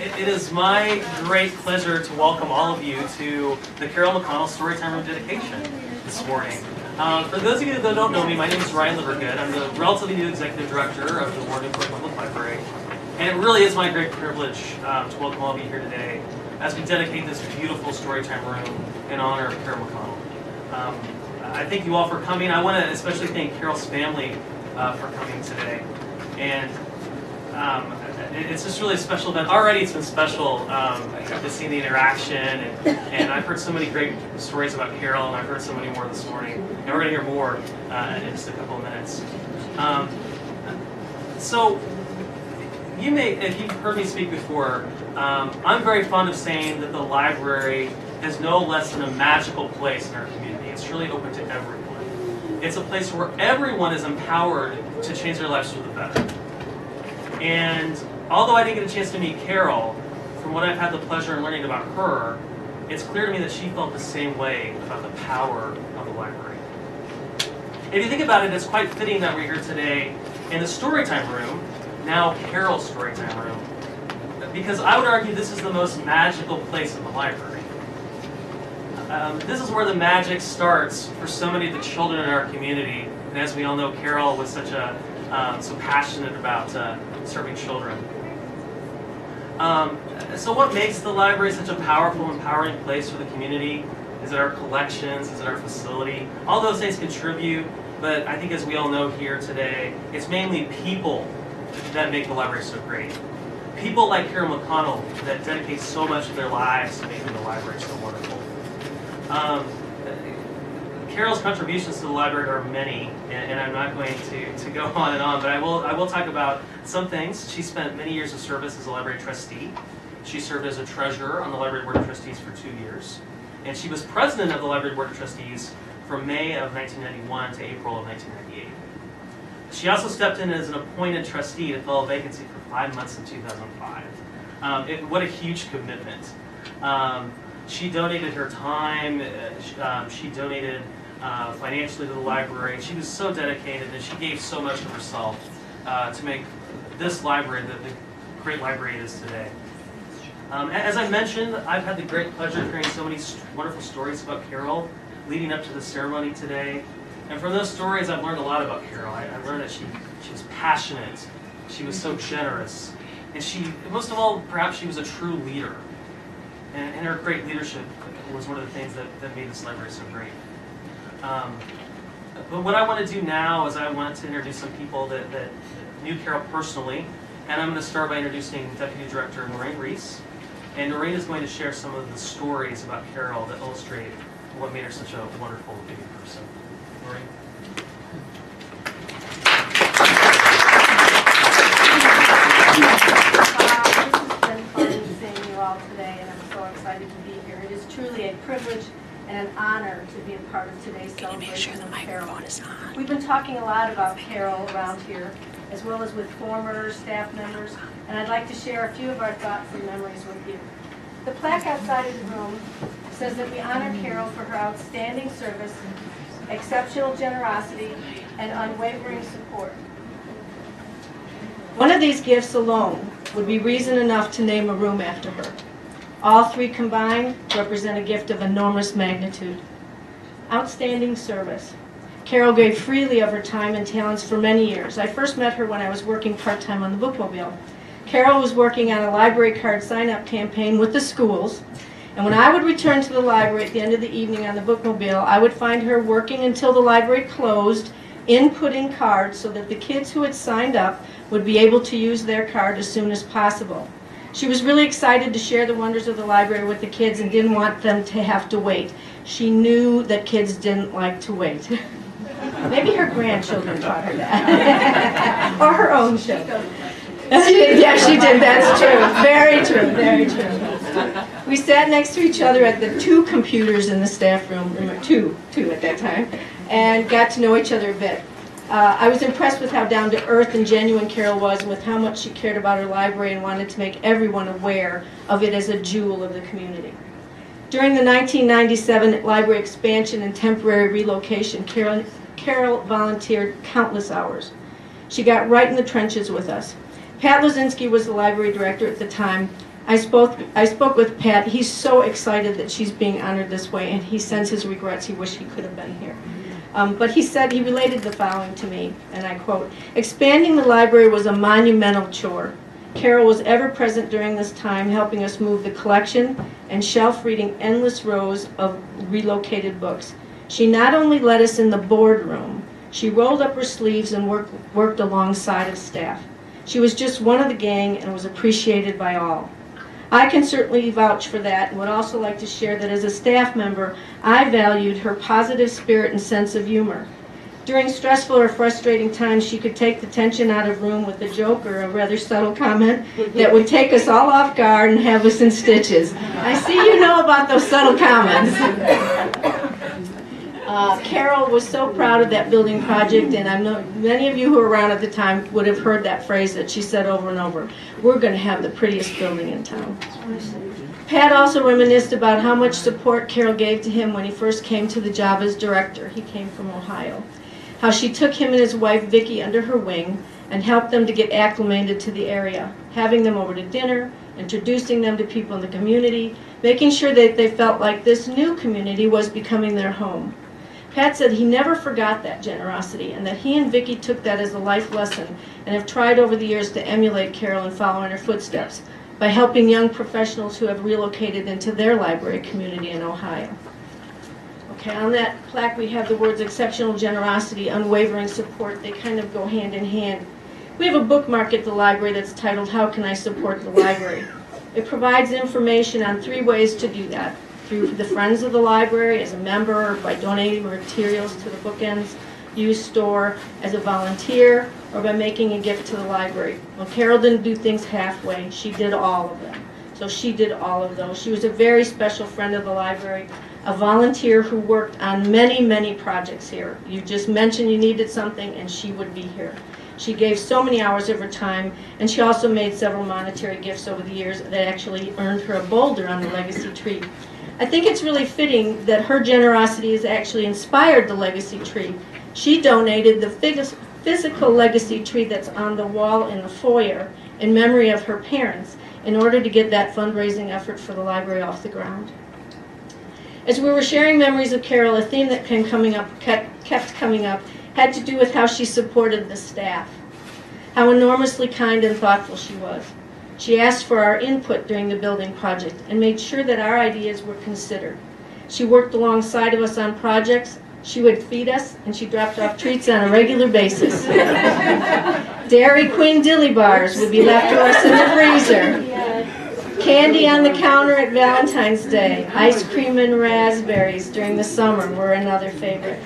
It is my great pleasure to welcome all of you to the Carol McConnell Storytime Room dedication this morning. For those of you that don't know me, my name is Ryan Livergood. I'm the relatively new executive director of the Warrnambool Public Library. And it really is my great privilege to welcome all of you here today as we dedicate this beautiful Storytime Room in honor of Carol McConnell. I thank you all for coming. I want to especially thank Carol's family for coming today. And it's just really a special event. Already it's been special to see the interaction, and I've heard so many great stories about Carol, and I've heard so many more this morning. And we're going to hear more in just a couple of minutes. So, you may, if you've heard me speak before, I'm very fond of saying that the library is no less than a magical place in our community. It's really open to everyone. It's a place where everyone is empowered to change their lives for the better. And although I didn't get a chance to meet Carol, from what I've had the pleasure of learning about her, it's clear to me that she felt the same way about the power of the library. If you think about it, it's quite fitting that we're here today in the Storytime Room, now Carol's Storytime Room, because I would argue this is the most magical place in the library. This is where the magic starts for so many of the children in our community, and as we all know, Carol was so passionate about serving children. So what makes the library such a powerful, empowering place for the community? Is it our collections? Is it our facility? All those things contribute, but I think as we all know here today, it's mainly people that make the library so great. People like Carol McConnell that dedicate so much of their lives to making the library so wonderful. Carol's contributions to the library are many, and I'm not going to go on and on, but I will talk about some things. She spent many years of service as a library trustee. She served as a treasurer on the Library Board of Trustees for 2 years. And she was president of the Library Board of Trustees from May of 1991 to April of 1998. She also stepped in as an appointed trustee to fill a vacancy for 5 months in 2005. What a huge commitment. She donated her time, she donated financially to the library. She was so dedicated, and she gave so much of herself to make this library the great library it is today. As I mentioned, I've had the great pleasure of hearing so many wonderful stories about Carol leading up to the ceremony today. And from those stories, I've learned a lot about Carol. I learned that she was passionate, she was so generous, and most of all, perhaps she was a true leader. And her great leadership was one of the things that made this library so great. But what I want to do now is I want to introduce some people that knew Carol personally. And I'm going to start by introducing Deputy Director Noreen Reese. And Noreen is going to share some of the stories about Carol that illustrate what made her such a wonderful, giving person. Noreen? Excited to be here. It is truly a privilege and an honor to be a part of today's celebration of Carol. We've been talking a lot about Carol around here, as well as with former staff members, and I'd like to share a few of our thoughts and memories with you. The plaque outside of the room says that we honor Carol for her outstanding service, exceptional generosity, and unwavering support. One of these gifts alone would be reason enough to name a room after her. All three combined represent a gift of enormous magnitude. Outstanding service. Carol gave freely of her time and talents for many years. I first met her when I was working part-time on the bookmobile. Carol was working on a library card sign-up campaign with the schools, and when I would return to the library at the end of the evening on the bookmobile, I would find her working until the library closed, inputting cards so that the kids who had signed up would be able to use their card as soon as possible. She was really excited to share the wonders of the library with the kids and didn't want them to have to wait. She knew that kids didn't like to wait. Maybe her grandchildren taught her that. Or her own children. Yeah, she did. That's true. Very true. Very true. We sat next to each other at the 2 computers in the staff room, two at that time, and got to know each other a bit. I was impressed with how down-to-earth and genuine Carol was, and with how much she cared about her library and wanted to make everyone aware of it as a jewel of the community. During the 1997 library expansion and temporary relocation, Carol volunteered countless hours. She got right in the trenches with us. Pat Lozinski was the library director at the time. I spoke with Pat. He's so excited that she's being honored this way, and he sends his regrets. He wished he could have been here. But he said, he related the following to me, and I quote, "Expanding the library was a monumental chore. Carol was ever present during this time, helping us move the collection and shelf reading endless rows of relocated books. She not only led us in the boardroom, she rolled up her sleeves and worked alongside of staff. She was just one of the gang and was appreciated by all." I can certainly vouch for that, and would also like to share that as a staff member, I valued her positive spirit and sense of humor. During stressful or frustrating times, she could take the tension out of room with a joke or a rather subtle comment that would take us all off guard and have us in stitches. I see you know about those subtle comments. Carol was so proud of that building project, and I know many of you who were around at the time would have heard that phrase that she said over and over, "We're going to have the prettiest building in town." Pat also reminisced about how much support Carol gave to him when he first came to the job as director. He came from Ohio. How she took him and his wife Vicki under her wing and helped them to get acclimated to the area, having them over to dinner, introducing them to people in the community, making sure that they felt like this new community was becoming their home. Pat said he never forgot that generosity, and that he and Vicki took that as a life lesson and have tried over the years to emulate Carol and follow in her footsteps by helping young professionals who have relocated into their library community in Ohio. Okay, on that plaque we have the words exceptional generosity, unwavering support. They kind of go hand in hand. We have a bookmark at the library that's titled, "How Can I Support the Library?" It provides information on 3 ways to do that: through the Friends of the Library, as a member, by donating materials to the bookends used store, as a volunteer, or by making a gift to the library. Well, Carol didn't do things halfway. She did all of them. So she did all of those. She was a very special friend of the library, a volunteer who worked on many, many projects here. You just mentioned you needed something, and she would be here. She gave so many hours of her time, and she also made several monetary gifts over the years that actually earned her a boulder on the legacy tree. I think it's really fitting that her generosity has actually inspired the legacy tree. She donated the physical legacy tree that's on the wall in the foyer in memory of her parents in order to get that fundraising effort for the library off the ground. As we were sharing memories of Carol, a theme that kept coming up had to do with how she supported the staff, how enormously kind and thoughtful she was. She asked for our input during the building project and made sure that our ideas were considered. She worked alongside of us on projects. She would feed us, and she dropped off treats on a regular basis. Dairy Queen dilly bars would be left to us in the freezer. Candy on the counter at Valentine's Day. Ice cream and raspberries during the summer were another favorite.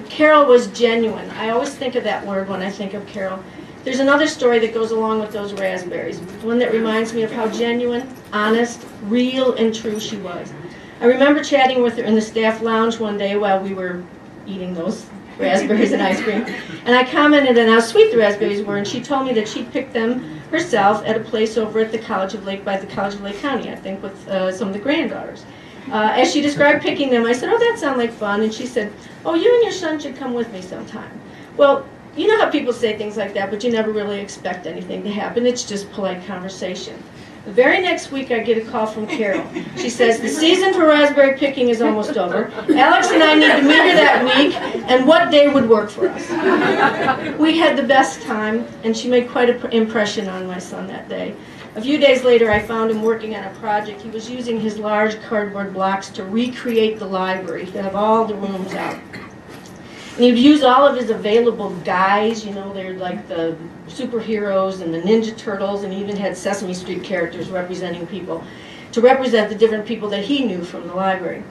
Carol was genuine. I always think of that word when I think of Carol. There's another story that goes along with those raspberries, one that reminds me of how genuine, honest, real, and true she was. I remember chatting with her in the staff lounge one day while we were eating those raspberries and ice cream, and I commented on how sweet the raspberries were, and she told me that she'd picked them herself at a place over at the College of Lake, by the College of Lake County, I think, with some of the granddaughters. As she described picking them, I said, "Oh, that sounds like fun," and she said, "Oh, you and your son should come with me sometime." Well, you know how people say things like that, but you never really expect anything to happen. It's just polite conversation. The very next week, I get a call from Carol. She says, "The season for raspberry picking is almost over. Alex and I need to meet her that week, and what day would work for us?" We had the best time, and she made quite an impression on my son that day. A few days later, I found him working on a project. He was using his large cardboard blocks to recreate the library, to have all the rooms out. And he'd use all of his available guys, you know, they're like the superheroes and the Ninja Turtles, and he even had Sesame Street characters representing people, to represent the different people that he knew from the library.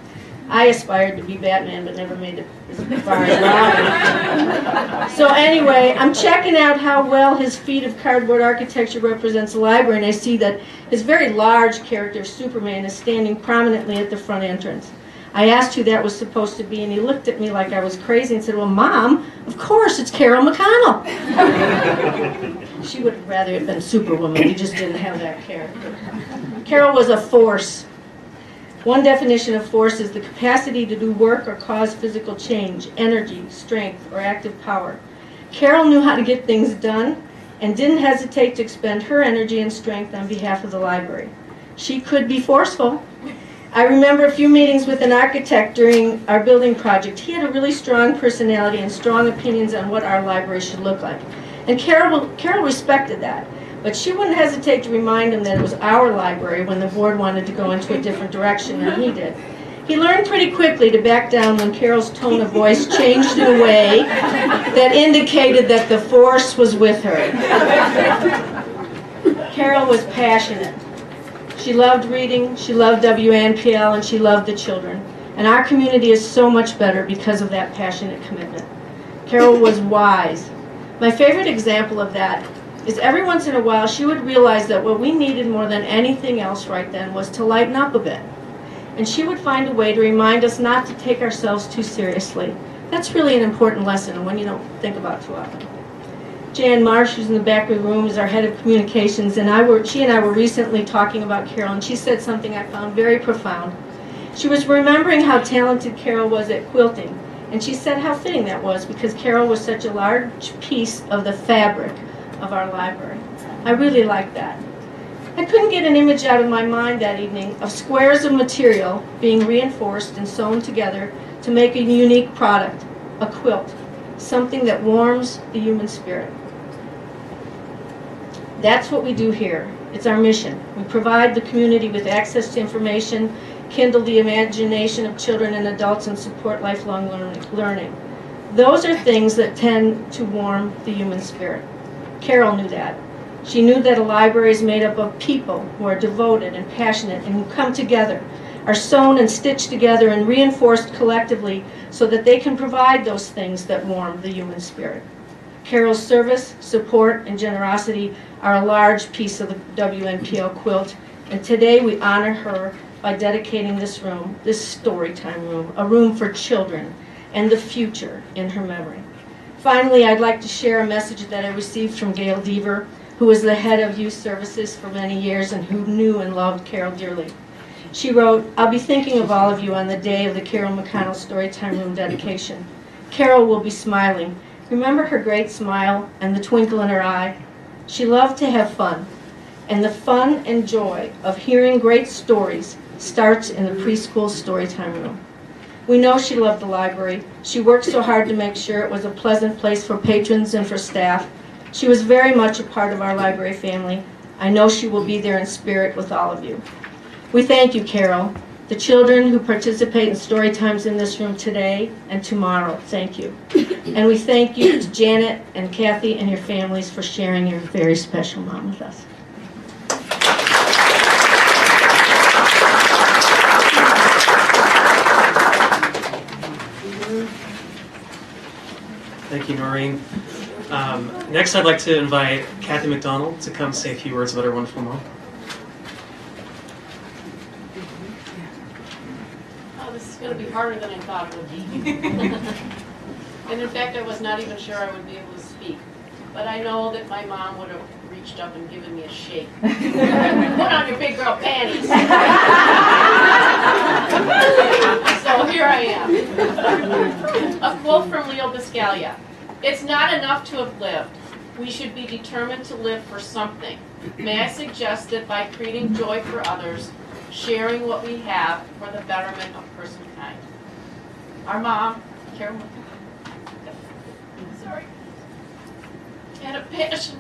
I aspired to be Batman, but never made it as far as Robin. So anyway, I'm checking out how well his feat of cardboard architecture represents the library, and I see that his very large character, Superman, is standing prominently at the front entrance. I asked who that was supposed to be, and he looked at me like I was crazy and said, "Well, Mom, of course, it's Carol McConnell." She would have rather have been Superwoman. We just didn't have that character. Carol was a force. One definition of force is the capacity to do work or cause physical change, energy, strength, or active power. Carol knew how to get things done and didn't hesitate to expend her energy and strength on behalf of the library. She could be forceful. I remember a few meetings with an architect during our building project. He had a really strong personality and strong opinions on what our library should look like. And Carol respected that. But she wouldn't hesitate to remind him that it was our library when the board wanted to go into a different direction than he did. He learned pretty quickly to back down when Carol's tone of voice changed in a way that indicated that the force was with her. Carol was passionate. She loved reading, she loved WNPL, and she loved the children. And our community is so much better because of that passionate commitment. Carol was wise. My favorite example of that is every once in a while she would realize that what we needed more than anything else right then was to lighten up a bit. And she would find a way to remind us not to take ourselves too seriously. That's really an important lesson, one you don't think about too often. Jan Marsh, who's in the back of the room, is our head of communications, she and I were recently talking about Carol, and she said something I found very profound. She was remembering how talented Carol was at quilting, and she said how fitting that was because Carol was such a large piece of the fabric of our library. I really liked that. I couldn't get an image out of my mind that evening of squares of material being reinforced and sewn together to make a unique product, a quilt, something that warms the human spirit. That's what we do here. It's our mission. We provide the community with access to information, kindle the imagination of children and adults, and support lifelong learning. Those are things that tend to warm the human spirit. Carol knew that. She knew that a library is made up of people who are devoted and passionate and who come together, are sewn and stitched together and reinforced collectively so that they can provide those things that warm the human spirit. Carol's service, support, and generosity are a large piece of the WNPL quilt, and today we honor her by dedicating this room, this Storytime room, a room for children and the future in her memory. Finally, I'd like to share a message that I received from Gail Deaver, who was the head of youth services for many years and who knew and loved Carol dearly. She wrote, "I'll be thinking of all of you on the day of the Carol McConnell Storytime Room dedication. Carol will be smiling. Remember her great smile and the twinkle in her eye? She loved to have fun, and the fun and joy of hearing great stories starts in the preschool Storytime Room. We know she loved the library. She worked so hard to make sure it was a pleasant place for patrons and for staff. She was very much a part of our library family. I know she will be there in spirit with all of you. We thank you, Carol. The children who participate in story times in this room today and tomorrow, thank you. And we thank you to Janet and Kathy and your families for sharing your very special mom with us. Thank you, Noreen. Next, I'd like to invite Kathy McDonald to come say a few words about her wonderful mom. Oh, this is going to be harder than I thought it would be. And in fact, I was not even sure I would be able to speak. But I know that my mom would have reached up and given me a shake. Put on your big girl panties. So here I am. A quote from Leo Biscaglia. It's not enough to have lived. We should be determined to live for something. May I suggest that by creating joy for others, sharing what we have for the betterment of personkind. Our mom, Carol, had a passion,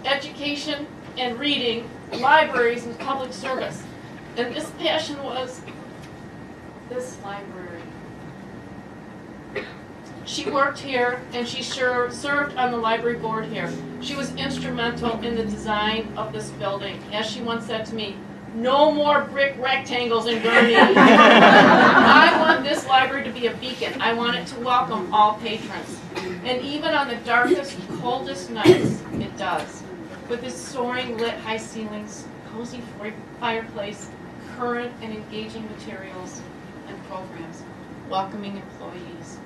education and reading, libraries and public service. And this passion was this library. She worked here and she served on the library board here. She was instrumental in the design of this building. As she once said to me, no more brick rectangles in Gurney. I want this library to be a beacon. I want it to welcome all patrons. And even on the darkest, coldest nights, it does. With its soaring lit high ceilings, cozy fireplace, current and engaging materials and programs, welcoming employees,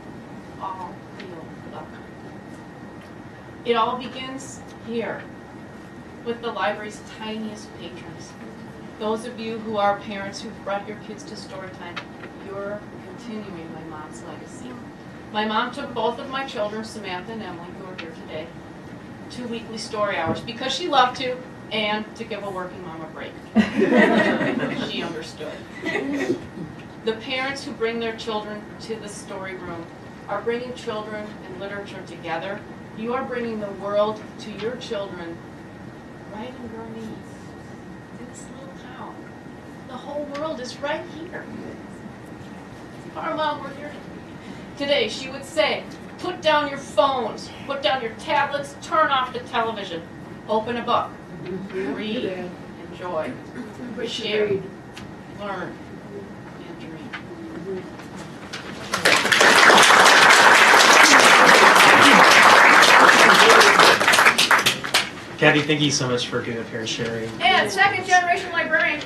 all feel welcome. It all begins here with the library's tiniest patrons. Those of you who are parents who've brought your kids to Storytime, you're continuing my mom's legacy. My mom took both of my children, Samantha and Emily, who are here today, to weekly story hours because she loved to and to give a working mom a break. She understood. The parents who bring their children to the story room are bringing children and literature together. You are bringing the world to your children right in Gurnee, in this little town. The whole world is right here. If our mom were here today, she would say, put down your phones, put down your tablets, turn off the television, open a book, read, enjoy, share, learn, and dream. Kathy, thank you so much for being up here and sharing. And second generation librarian.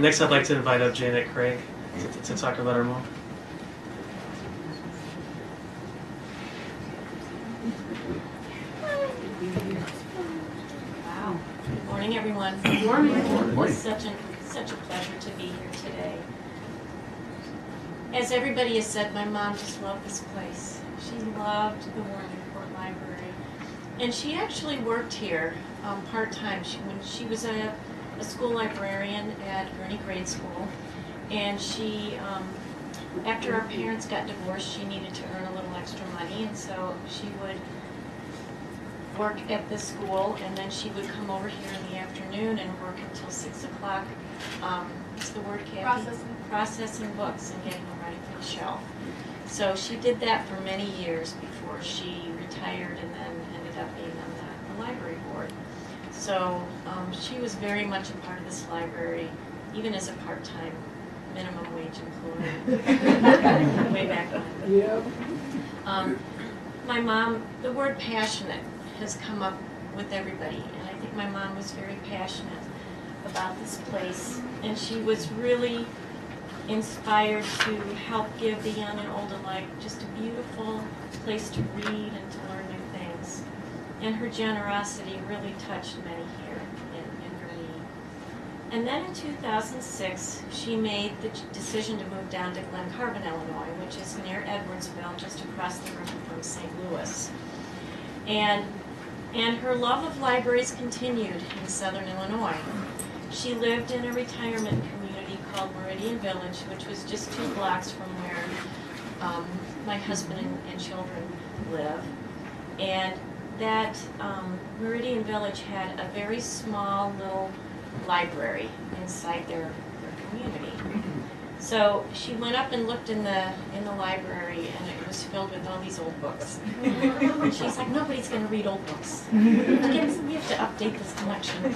Next, I'd like to invite up Janet Craig to talk about her mom. Wow. Good morning, everyone. Good morning. It's such a pleasure to be here today. As everybody has said, my mom just loved this place. She loved the Warrenport Library. And she actually worked here part-time. When she was a school librarian at Gurnee Grade School. And she, after our parents got divorced, she needed to earn a little extra money. And so she would work at this school, and then she would come over here in the afternoon and work until 6 o'clock. What's the word, Kathy? Processing books and getting them ready for the shelf. So she did that for many years before she retired and then ended up being on the library board. So she was very much a part of this library, even as a part-time minimum wage employee way back when. Yep. My mom, the word passionate has come up with everybody, and I think my mom was very passionate about this place, and she was really inspired to help give the young and old alike just a beautiful place to read and to learn new things. And her generosity really touched many here in Gurnee. And then in 2006, she made the decision to move down to Glen Carbon, Illinois, which is near Edwardsville, just across the river from St. Louis. And her love of libraries continued in southern Illinois. She lived in a retirement community called Meridian Village, which was just 2 blocks from where my husband and children live. And that Meridian Village had a very small little library inside their community. So she went up and looked in the library, and it was filled with all these old books. And she's like, nobody's going to read old books. We have to update this collection.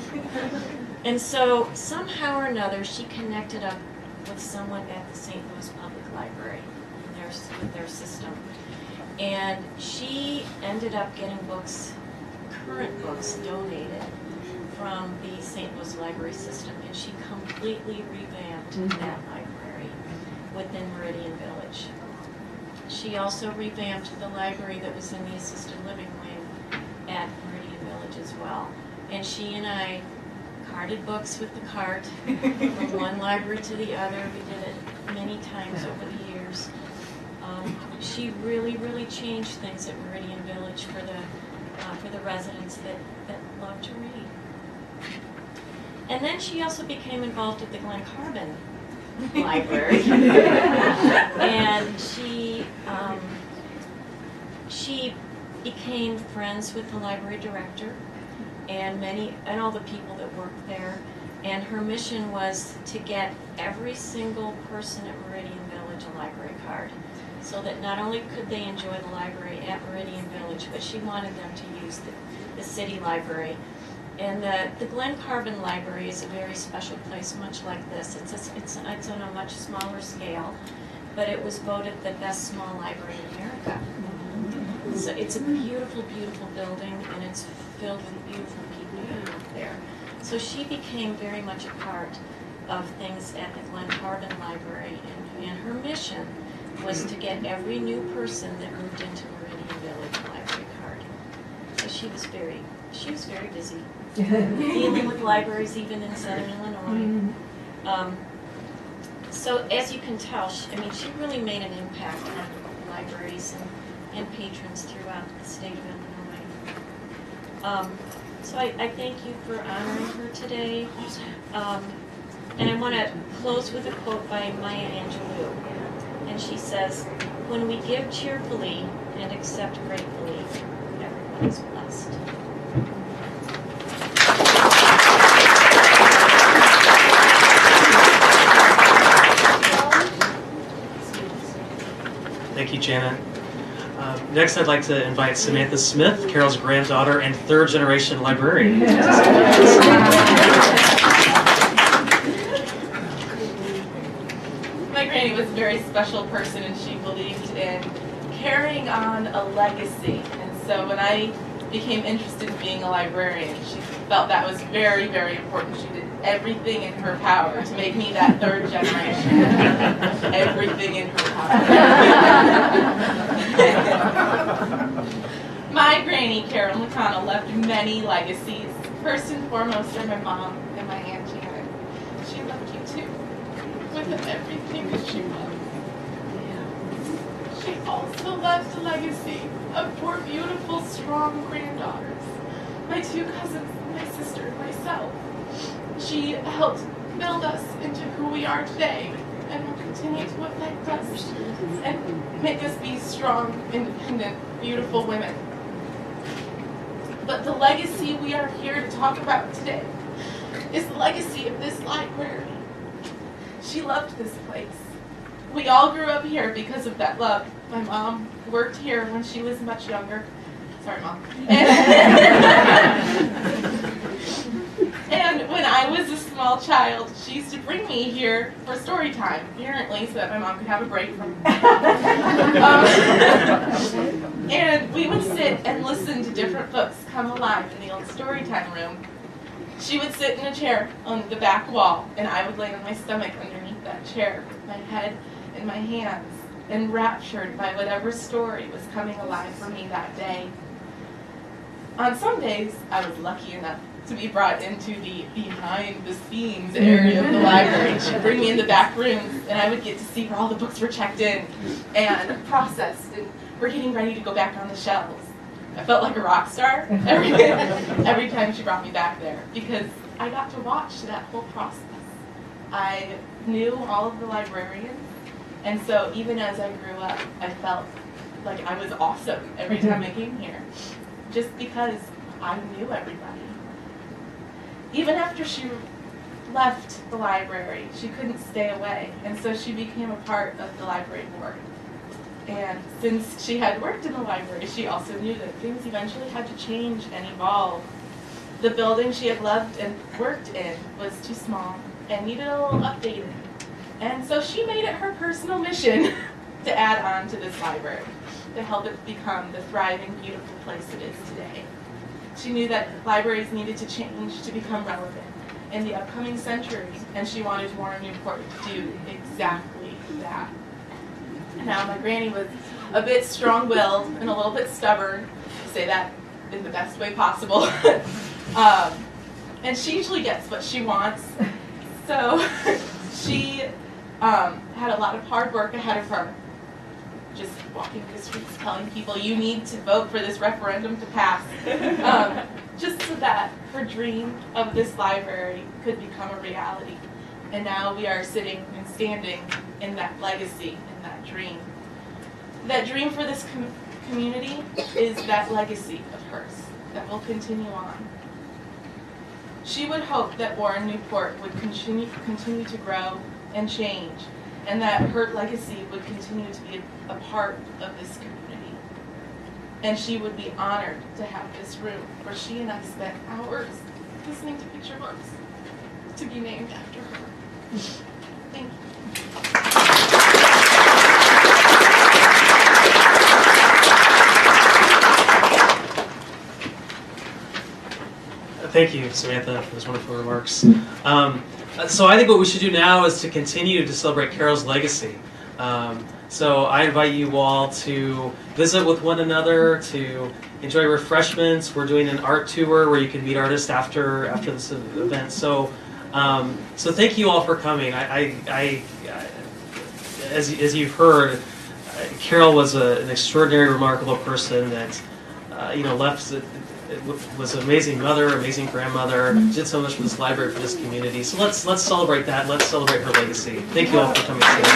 And so somehow or another, she connected up with someone at the St. Louis Public Library with their system. And she ended up getting books, current books, donated from the St. Louis Library system, and she completely revamped that library within Meridian Village. She also revamped the library that was in the assisted living wing at Meridian Village as well. And she and I carted books with the cart from one library to the other. We did it many times over the years. She really, really changed things at Meridian Village for the residents that love to read. And then she also became involved at the Glen Carbon Library, and she became friends with the library director and all the people that worked there. And her mission was to get every single person at Meridian Village a library card, so that not only could they enjoy the library at Meridian Village, but she wanted them to use the city library. And the Glen Carbon Library is a very special place, much like this. It's on a much smaller scale, but it was voted the best small library in America. So it's a beautiful, beautiful building, and it's filled with beautiful people who live there. So she became very much a part of things at the Glen Carbon Library, and her mission was to get every new person that moved into Meridian Village a library card. So she was very busy dealing with libraries even in southern Illinois. So as you can tell, she really made an impact on libraries and patrons throughout the state of Illinois. So I thank you for honoring her today. And I want to close with a quote by Maya Angelou. And she says, "When we give cheerfully and accept gratefully, everyone is blessed." Thank you, Janet. Next, I'd like to invite Samantha Smith, Carol's granddaughter and third-generation librarian. My granny was a very special person, and she believed in carrying on a legacy. And so when I became interested in being a librarian, she felt that was very, very important. She did everything in her power to make me that third generation. Everything in her power. My granny, Carol McConnell, left many legacies. First and foremost are my mom and my Aunt Janet. She loved you too, with everything that she was. She also left a legacy of 4 beautiful, strong granddaughters. My 2 cousins, my sister, and myself. She helped build us into who we are today and will continue to affect us and make us be strong, independent, beautiful women. But the legacy we are here to talk about today is the legacy of this library. She loved this place. We all grew up here because of that love. My mom worked here when she was much younger. Sorry, Mom. And when I was a small child, she used to bring me here for story time, apparently, so that my mom could have a break from and we would sit and listen to different books come alive in the old story time room. She would sit in a chair on the back wall, and I would lay on my stomach underneath that chair with my head in my hands, enraptured by whatever story was coming alive for me that day. On some days, I was lucky enough to be brought into the behind-the-scenes area of the library. She'd bring me in the back rooms, and I would get to see where all the books were checked in and processed, and we're getting ready to go back on the shelves. I felt like a rock star every time she brought me back there, because I got to watch that whole process. I knew all of the librarians, and so even as I grew up, I felt like I was awesome every time I came here, just because I knew everybody. Even after she left the library, she couldn't stay away, and so she became a part of the library board. And since she had worked in the library, she also knew that things eventually had to change and evolve. The building she had loved and worked in was too small and needed a little updating. And so she made it her personal mission to add on to this library, to help it become the thriving, beautiful place it is today. She knew that libraries needed to change to become relevant in the upcoming century, and she wanted Warren Newport to do exactly that. Now, my granny was a bit strong-willed and a little bit stubborn, to say that in the best way possible. And she usually gets what she wants. So she had a lot of hard work ahead of her, just walking the streets telling people, you need to vote for this referendum to pass, just so that her dream of this library could become a reality. And now we are sitting and standing in that legacy, in that dream. That dream for this community is that legacy of hers that will continue on. She would hope that Warren Newport would continue to grow and change, and that her legacy would continue to be a part of this community. And she would be honored to have this room where she and I spent hours listening to picture books to be named after her. Thank you. Thank you, Samantha, for those wonderful remarks. So I think what we should do now is to continue to celebrate Carol's legacy. So I invite you all to visit with one another, to enjoy refreshments. We're doing an art tour where you can meet artists after this event. So thank you all for coming. As you've heard, Carol was an extraordinary, remarkable person that left was an amazing mother, amazing grandmother, did so much for this library, for this community. So let's celebrate that. Let's celebrate her legacy. Thank you all for coming today.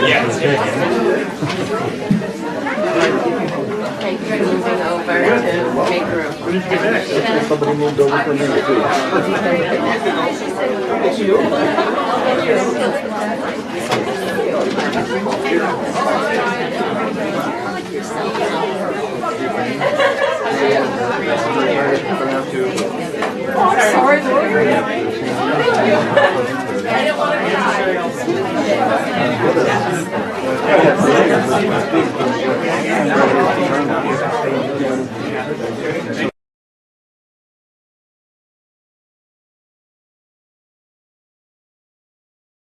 Yeah, it's good. Okay, you're moving over to make room. Somebody moved over from there too.